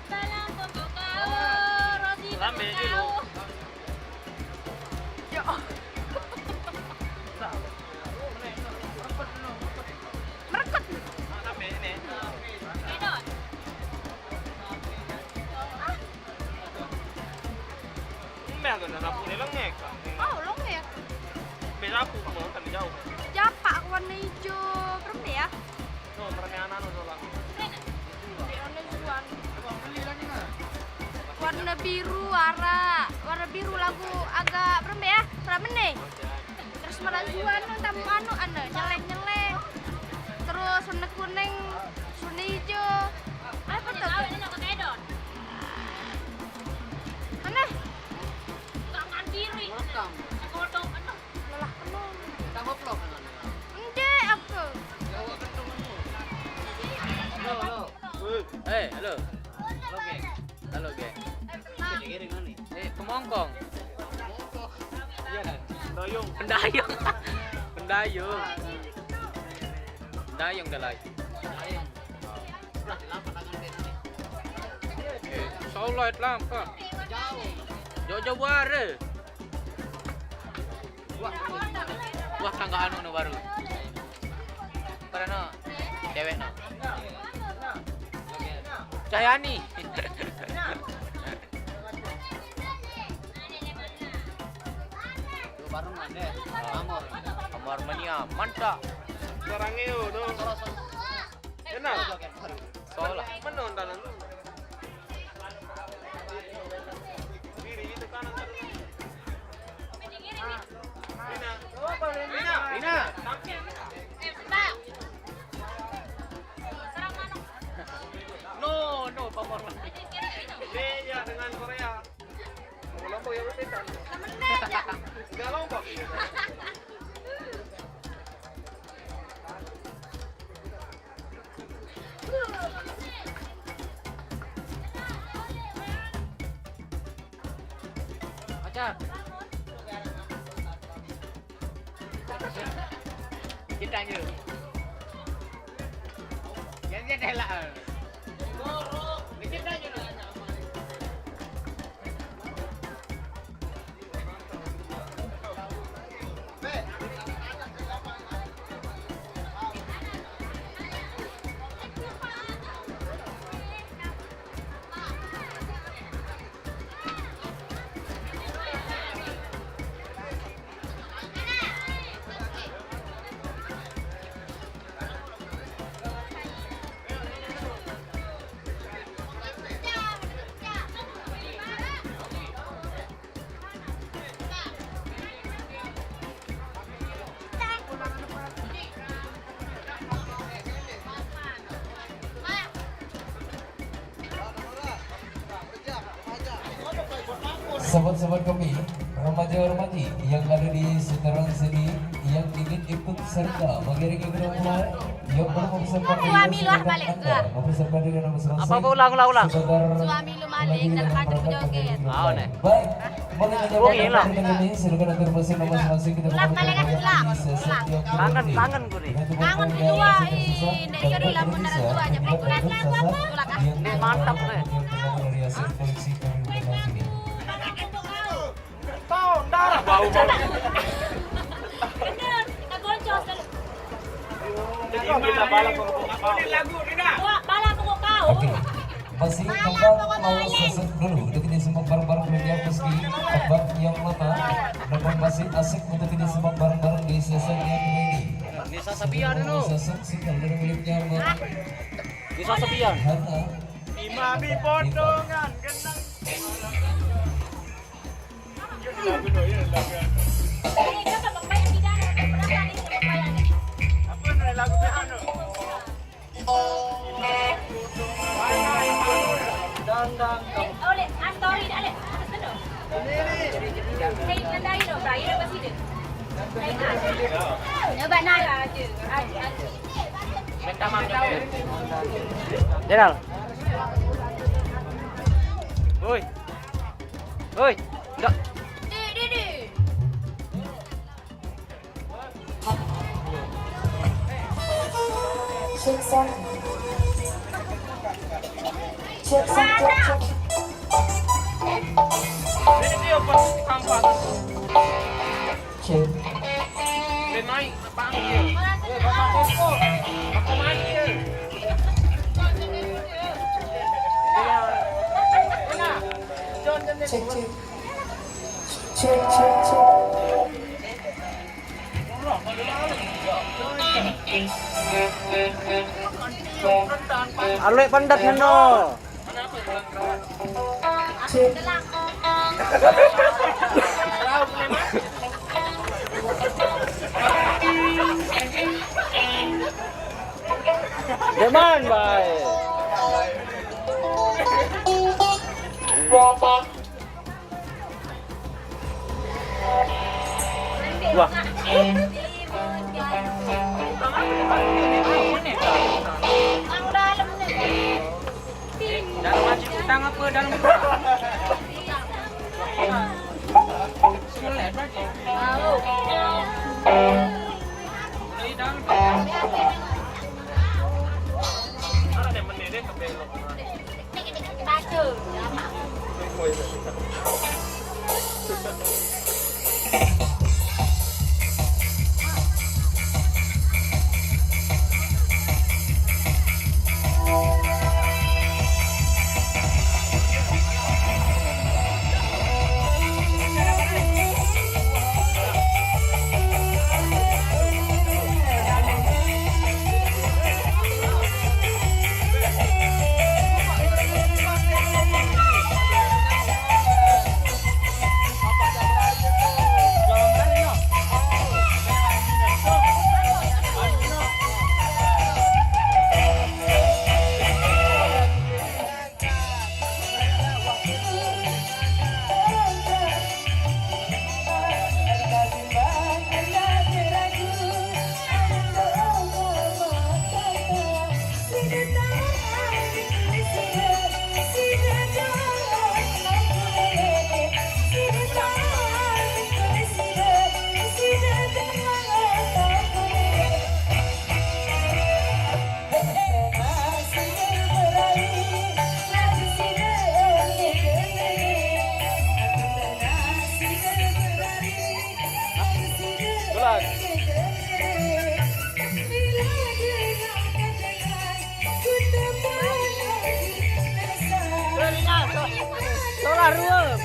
Balang pokok kau, roti Rame pokok dulu. kau. Ya. Merekut. Edot. Oh, longek. Japa warna hijau, berapa ya? Warna biru warna biru lagu agak berapa ya? Berapa nih? Terus meraguan tamu nyeleng. Terus warna kuning, warna hijau. Apa tuh? Mana? Tangan diri. Kodok lelah penuh. Ende aku. Halo. Halo, geng. Kemongkong. Pendayung. Pendayung dah lagi. Solat lampa. Jauh-jauh bare. Wah, tangga anu baru. Karena cewek no. Cahyani. Amor mania, mantap. Solah. No, pamor mania. Dengan Korea. Kelompok yang berbeda. Kelompok. Pacar. Kita je. Jangan delak. Kita je. Sahabat-sahabat kami, remaja-remaji yang ada di sekitaran sini yang ingin ikut serta mengiringi gerombolan yang belum mempersiapkan diri Suami lu silakan balik Anda ke. mempersiapkan diri dan selesai. Apa ulang? Suami lu balik dan lanjut joget. Baik, boleh hilang. ini silakan atur mesin masing-masing kita Ulang balik kan, ulang. Kangen gue nih. Kangen berdua, dari yaudah lamun darah tua aja. Ulang lagu apa? Ulang ah. Ini mantap nih. Dari hasil koleksi kami mengenal sini. Darah bau banget. Bener, kegoncos kan. Kita balap lagu Nina. Balang pokok kau. Oke, masih kembang mau seset dulu untuk ini semua bareng-bareng belum dihapus di abang yang mana namun masih asik untuk ini semua bareng-bareng di seset yang kedua ini. Nisa Sabian dulu. Seset single dari miliknya Mbak Nisa Sabian. Hana. Imami podongan genang. Lagu apa nih lagu piano? Dang. Oleh, story dah leh. Hey, nandai no, Brian apa sih dia? Nyoba nak aja. Minta maaf. Denal. Woi. Enggak. Di. Check sound. Check sound. Check. Ini dia pas kampak. Check. Ben naik, panggil. Bapak Desko. Aku manggil. Check. Check. Check. Check. Check. Alwe pandat neno. Check. Deman, bay. Wah. Dalam aja utang apa dalam itu? Selet aja. Ini dalam. Ada menedek ke belok. Solar ruang.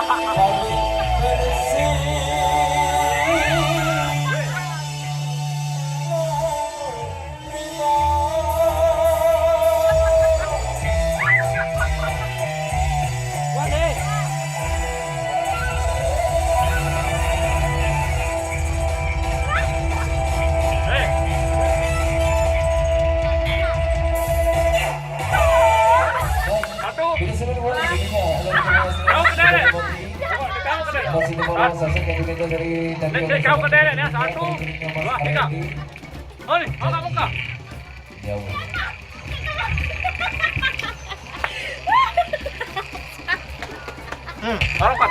Satu. Bilisan dulu jadinya ada masih nomor sasak yang dipegang dari Kau ke derek ya, 1, 2, 3. Oh nih, muka. Jauh. Harapan.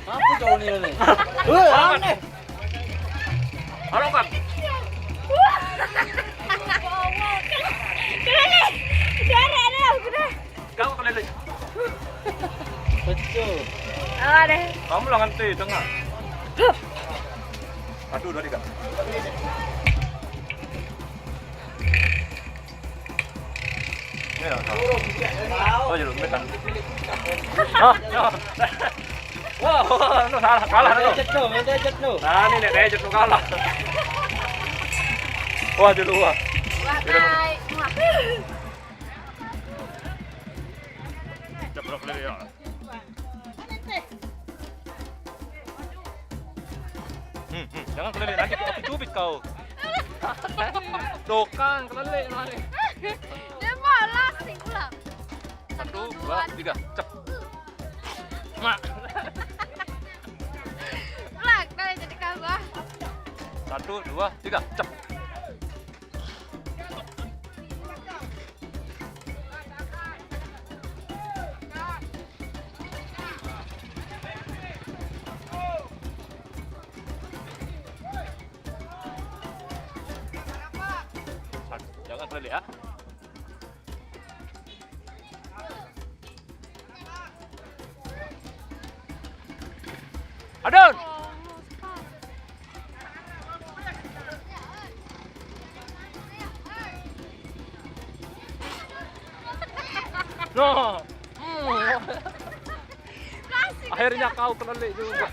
Apa jauh nih? Harapan. Harapan. Kau keliling. Betul. deh. Kamu lah nanti tengah. 1, 2, 3. Ya, oh jadi metan. Wah, no salah kalah no. Jet no. Nah, ini nek jet kalah. Wah, jadi dua. Wah, kai. Ceprok lagi ya. Jangan keliling nanti aku cubit kau. Dokang keliling mari. Dia malas sih pulang. 1, 2, 3, cep. Mak. Pulang, kalian jadi kagak. 1, 2, 3, cep. Jangan keliling ya. Adon. No. Klasik. Akhirnya kau keliling juga.